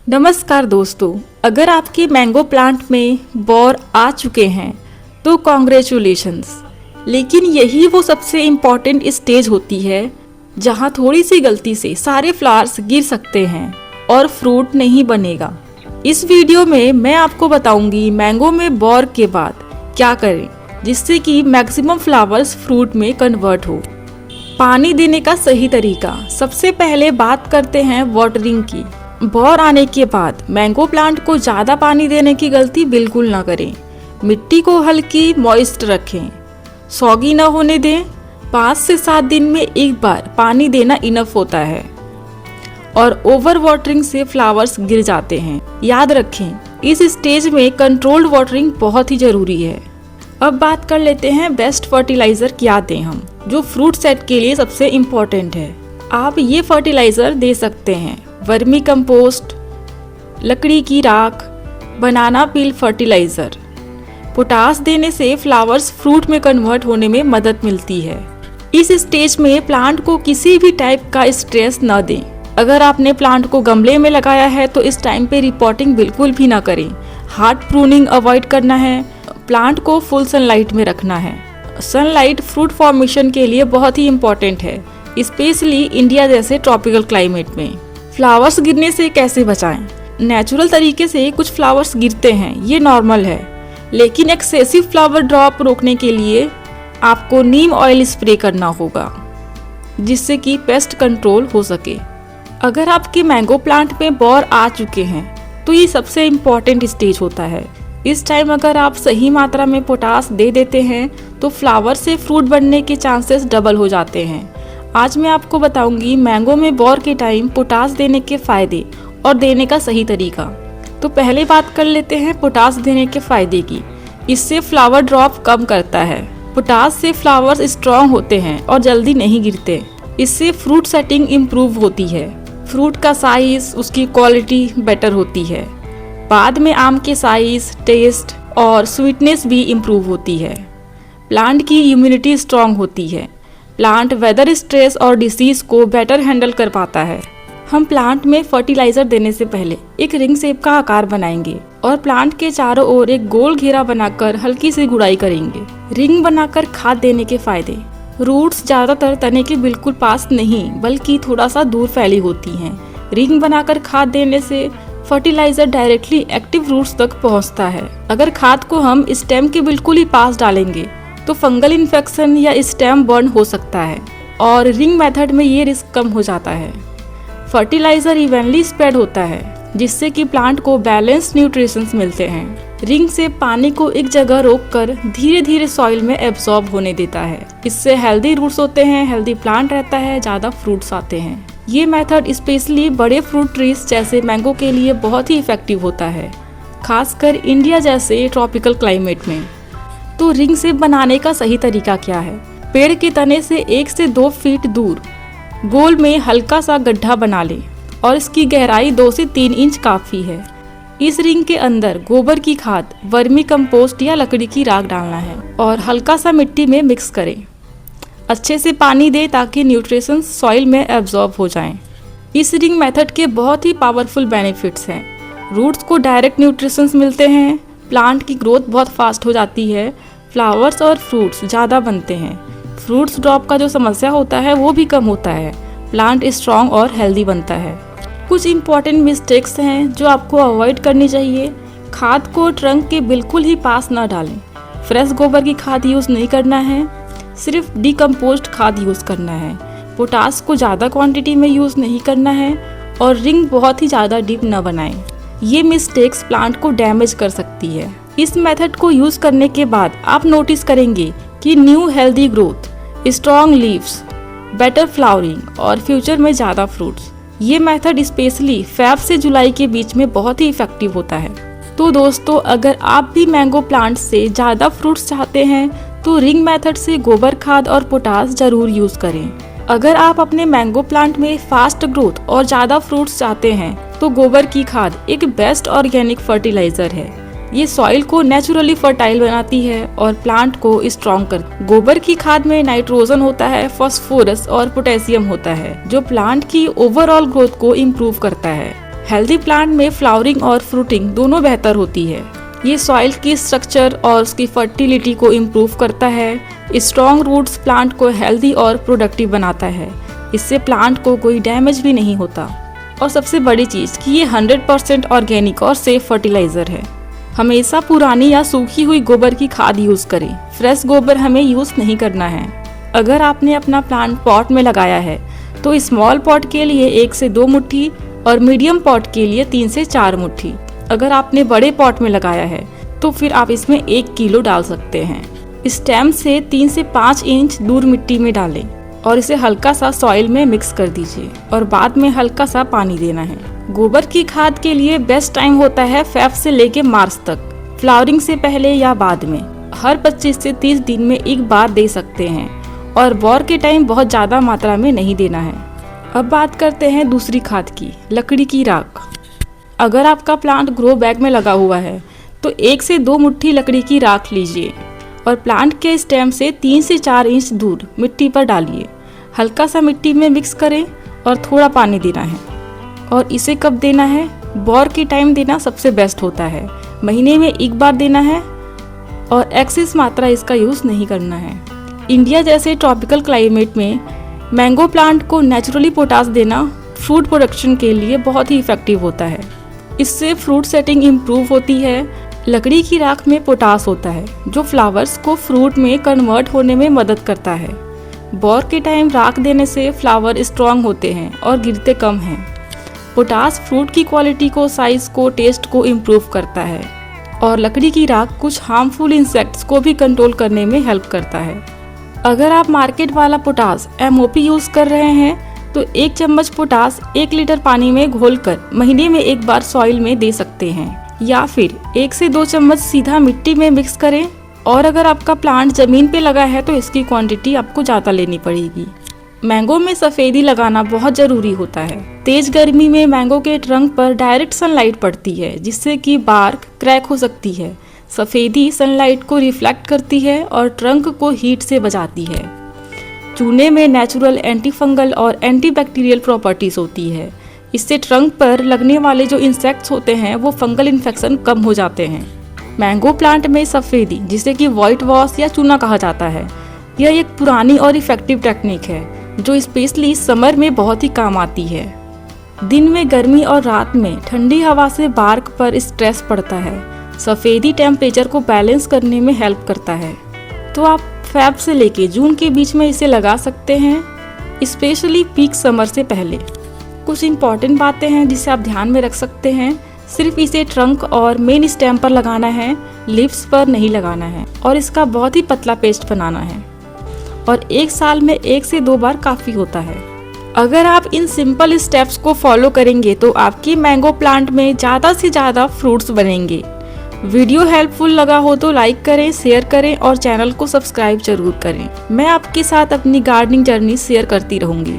नमस्कार दोस्तों, अगर आपके मैंगो प्लांट में बॉर आ चुके हैं तो कॉन्ग्रेचुलेशंस। लेकिन यही वो सबसे इम्पॉर्टेंट स्टेज होती है जहाँ थोड़ी सी गलती से सारे फ्लावर्स गिर सकते हैं और फ्रूट नहीं बनेगा। इस वीडियो में मैं आपको बताऊंगी मैंगो में बॉर के बाद क्या करें जिससे कि मैक्सिमम फ्लावर्स फ्रूट में कन्वर्ट हो। पानी देने का सही तरीका। सबसे पहले बात करते हैं वाटरिंग की। बॉर आने के बाद मैंगो प्लांट को ज़्यादा पानी देने की गलती बिल्कुल ना करें। मिट्टी को हल्की मॉइस्ट रखें, सॉगी ना होने दें। 5 से 7 दिन में एक बार पानी देना इनफ होता है और ओवर वाटरिंग से फ्लावर्स गिर जाते हैं। याद रखें, इस स्टेज में कंट्रोल्ड वाटरिंग बहुत ही ज़रूरी है। अब बात कर लेते हैं बेस्ट फर्टिलाइज़र क्या दें हम, जो फ्रूट सेट के लिए सबसे इम्पोर्टेंट है। आप ये फर्टिलाइज़र दे सकते हैं वर्मी कंपोस्ट, लकड़ी की राख, बनाना पील फर्टिलाइज़र। पोटास देने से फ्लावर्स फ्रूट में कन्वर्ट होने में मदद मिलती है। इस स्टेज में प्लांट को किसी भी टाइप का स्ट्रेस न दें। अगर आपने प्लांट को गमले में लगाया है तो इस टाइम पे रिपोर्टिंग बिल्कुल भी ना करें। हार्ड प्रूनिंग अवॉइड करना है। प्लांट को फुल सनलाइट में रखना है। सनलाइट फ्रूट फॉर्मेशन के लिए बहुत ही इम्पोर्टेंट है, स्पेशली इंडिया जैसे ट्रॉपिकल क्लाइमेट में। फ्लावर्स गिरने से कैसे बचाएं? नेचुरल तरीके से कुछ फ्लावर्स गिरते हैं, ये नॉर्मल है, लेकिन एक्सेसिव फ्लावर ड्रॉप रोकने के लिए आपको नीम ऑयल स्प्रे करना होगा जिससे कि पेस्ट कंट्रोल हो सके। अगर आपके मैंगो प्लांट में बॉर आ चुके हैं तो ये सबसे इम्पॉर्टेंट स्टेज होता है। इस टाइम अगर आप सही मात्रा में पोटास दे देते हैं तो फ्लावर से फ्रूट बनने के चांसेस डबल हो जाते हैं। आज मैं आपको बताऊंगी मैंगो में बॉर के टाइम पोटास देने के फायदे और देने का सही तरीका। तो पहले बात कर लेते हैं पोटास देने के फायदे की। इससे फ्लावर ड्रॉप कम करता है। पोटास से फ्लावर्स स्ट्रॉन्ग होते हैं और जल्दी नहीं गिरते। इससे फ्रूट सेटिंग इम्प्रूव होती है। फ्रूट का साइज, उसकी क्वालिटी बेटर होती है। बाद में आम के साइज, टेस्ट और स्वीटनेस भी इम्प्रूव होती है। प्लांट की इम्यूनिटी स्ट्रॉन्ग होती है। प्लांट वेदर स्ट्रेस और डिसीज को बेटर हैंडल कर पाता है। हम प्लांट में फर्टिलाइजर देने से पहले एक रिंग शेप का आकार बनाएंगे और प्लांट के चारों ओर एक गोल घेरा बनाकर हल्की सी गुड़ाई करेंगे। रिंग बनाकर खाद देने के फायदे। रूट्स ज्यादातर तने के बिल्कुल पास नहीं बल्कि थोड़ा सा दूर फैली होती हैं। रिंग बनाकर खाद देने से फर्टिलाइजर डायरेक्टली एक्टिव रूट्स तक पहुंचता है। अगर खाद को हम स्टेम के बिल्कुल ही पास डालेंगे तो फंगल इन्फेक्शन या स्टेम बर्न हो सकता है और रिंग मेथड में ये रिस्क कम हो जाता है। फर्टिलाइजर इवनली स्प्रेड होता है जिससे कि प्लांट को बैलेंस्ड न्यूट्रिशंस मिलते हैं। रिंग से पानी को एक जगह रोककर धीरे धीरे सॉइल में एब्जॉर्ब होने देता है। इससे हेल्दी रूट्स होते हैं, हेल्दी प्लांट रहता है, ज़्यादा फ्रूट्स आते हैं। ये मेथड स्पेशली बड़े फ्रूट ट्रीज जैसे मैंगो के लिए बहुत ही इफेक्टिव होता है, खासकर इंडिया जैसे ट्रॉपिकल क्लाइमेट में। तो रिंग शेप बनाने का सही तरीका क्या है? पेड़ के तने से 1 से 2 फीट दूर गोल में हल्का सा गड्ढा बना लें और इसकी गहराई 2 से 3 इंच काफ़ी है। इस रिंग के अंदर गोबर की खाद, वर्मी कंपोस्ट या लकड़ी की राख डालना है और हल्का सा मिट्टी में मिक्स करें। अच्छे से पानी दें ताकि न्यूट्रिशंस सॉइल में एब्जॉर्ब हो जाएं। इस रिंग मेथड के बहुत ही पावरफुल बेनिफिट्स हैं। रूट्स को डायरेक्ट न्यूट्रिशंस मिलते हैं, प्लांट की ग्रोथ बहुत फास्ट हो जाती है, फ्लावर्स और फ्रूट्स ज़्यादा बनते हैं, फ्रूट्स ड्रॉप का जो समस्या होता है वो भी कम होता है, प्लांट स्ट्रॉन्ग और हेल्दी बनता है। कुछ इंपॉर्टेंट मिस्टेक्स हैं जो आपको अवॉइड करनी चाहिए। खाद को ट्रंक के बिल्कुल ही पास ना डालें। फ्रेश गोबर की खाद यूज़ नहीं करना है, सिर्फ डिकम्पोज्ड खाद यूज़ करना है। पोटास को ज़्यादा क्वांटिटी में यूज़ नहीं करना है और रिंग बहुत ही ज़्यादा डीप न बनाएं। ये मिस्टेक्स प्लांट को डैमेज कर सकती है। इस मेथड को यूज करने के बाद आप नोटिस करेंगे कि new healthy growth, strong leaves, better flowering और फ्यूचर में ज़्यादा फ्रूट्स। ये मेथड स्पेशली फेब से जुलाई के बीच में बहुत ही इफेक्टिव होता है। तो दोस्तों, अगर आप भी मैंगो प्लांट से ज़्यादा फ्रूट्स चाहते हैं तो रिंग मेथड से गोबर खाद और पोटास जरूर यूज करें। अगर आप अपने मैंगो प्लांट में फास्ट ग्रोथ और ज़्यादा फ्रूट्स चाहते हैं तो गोबर की खाद एक बेस्ट ऑर्गेनिक फर्टिलाइजर है। ये सॉइल को नेचुरली फर्टाइल बनाती है और प्लांट को स्ट्रॉन्ग करती है। गोबर की खाद में नाइट्रोजन होता है, फास्फोरस और पोटेशियम होता है जो प्लांट की ओवरऑल ग्रोथ को इम्प्रूव करता है। हेल्दी प्लांट में फ्लावरिंग और फ्रूटिंग दोनों बेहतर होती है। ये सॉइल की स्ट्रक्चर और उसकी फर्टिलिटी को इम्प्रूव करता है। स्ट्रॉन्ग रूट्स प्लांट को हेल्दी और प्रोडक्टिव बनाता है। इससे प्लांट को कोई डैमेज भी नहीं होता। और सबसे बड़ी चीज़ कि ये 100% ऑर्गेनिक और सेफ फर्टिलाइज़र है। हमेशा पुरानी या सूखी हुई गोबर की खाद यूज़ करें। फ्रेश गोबर हमें यूज़ नहीं करना है। अगर आपने अपना प्लांट पॉट में लगाया है तो स्मॉल पॉट के लिए 1 से 2 मुट्ठी और मीडियम पॉट के लिए 3 से 4 मुट्ठी। अगर आपने बड़े पॉट में लगाया है तो फिर आप इसमें 1 किलो डाल सकते हैं। स्टेम से 3 से 5 इंच दूर मिट्टी में डालें और इसे हल्का सा सॉइल में मिक्स कर दीजिए और बाद में हल्का सा पानी देना है। गोबर की खाद के लिए बेस्ट टाइम होता है फेब से लेके मार्च तक, फ्लावरिंग से पहले या बाद में। हर 25 से 30 दिन में एक बार दे सकते हैं और बोर के टाइम बहुत ज़्यादा मात्रा में नहीं देना है। अब बात करते हैं दूसरी खाद की, लकड़ी की राख। अगर आपका प्लांट ग्रो बैग में लगा हुआ है तो 1 से 2 मुट्ठी लकड़ी की राख लीजिए और प्लांट के स्टेम से 3 से 4 इंच दूर मिट्टी पर डालिए। हल्का सा मिट्टी में मिक्स करें और थोड़ा पानी देना है। और इसे कब देना है? बोर के टाइम देना सबसे बेस्ट होता है। महीने में एक बार देना है और एक्सेस मात्रा इसका यूज़ नहीं करना है। इंडिया जैसे ट्रॉपिकल क्लाइमेट में मैंगो प्लांट को नेचुरली पोटास देना फ्रूट प्रोडक्शन के लिए बहुत ही इफेक्टिव होता है। इससे फ्रूट सेटिंग इम्प्रूव होती है। लकड़ी की राख में पोटास होता है जो फ्लावर्स को फ्रूट में कन्वर्ट होने में मदद करता है। बोर के टाइम राख देने से फ्लावर स्ट्रॉन्ग होते हैं और गिरते कम हैं। पोटास फ्रूट की क्वालिटी को, साइज को, टेस्ट को इम्प्रूव करता है और लकड़ी की राख कुछ हार्मफुल इंसेक्ट्स को भी कंट्रोल करने में हेल्प करता है। अगर आप मार्केट वाला पोटास MOP यूज़ कर रहे हैं तो 1 चम्मच पोटास 1 लीटर पानी में घोलकर महीने में एक बार सॉइल में दे सकते हैं, या फिर 1 से 2 चम्मच सीधा मिट्टी में मिक्स करें। और अगर आपका प्लांट ज़मीन पे लगा है तो इसकी क्वांटिटी आपको ज़्यादा लेनी पड़ेगी। मैंगो में सफ़ेदी लगाना बहुत ज़रूरी होता है। तेज़ गर्मी में मैंगो के ट्रंक पर डायरेक्ट सनलाइट पड़ती है जिससे कि बार्क क्रैक हो सकती है। सफ़ेदी सनलाइट को रिफ्लेक्ट करती है और ट्रंक को हीट से बचाती है। चूने में नेचुरल एंटी फंगल और एंटी बैक्टीरियल प्रॉपर्टीज़ होती है। इससे ट्रंक पर लगने वाले जो इंसेक्ट्स होते हैं वो फंगल इन्फेक्शन कम हो जाते हैं। मैंगो प्लांट में सफ़ेदी, जिसे कि वाइट वॉश या चूना कहा जाता है, यह एक पुरानी और इफ़ेक्टिव टेक्निक है जो स्पेशली समर में बहुत ही काम आती है। दिन में गर्मी और रात में ठंडी हवा से बार्क पर स्ट्रेस पड़ता है। सफ़ेदी टेम्परेचर को बैलेंस करने में हेल्प करता है। तो आप फेब से लेके जून के बीच में इसे लगा सकते हैं, स्पेशली पीक समर से पहले। कुछ इम्पॉर्टेंट बातें हैं जिसे आप ध्यान में रख सकते हैं। सिर्फ इसे ट्रंक और मेन स्टेम पर लगाना है, लीव्स पर नहीं लगाना है और इसका बहुत ही पतला पेस्ट बनाना है और 1 साल में 1 से 2 बार काफ़ी होता है। अगर आप इन सिंपल स्टेप्स को फॉलो करेंगे तो आपकी मैंगो प्लांट में ज़्यादा से ज़्यादा फ्रूट्स बनेंगे। वीडियो हेल्पफुल लगा हो तो लाइक करें, शेयर करें और चैनल को सब्सक्राइब जरूर करें। मैं आपके साथ अपनी गार्डनिंग जर्नी शेयर करती रहूँगी।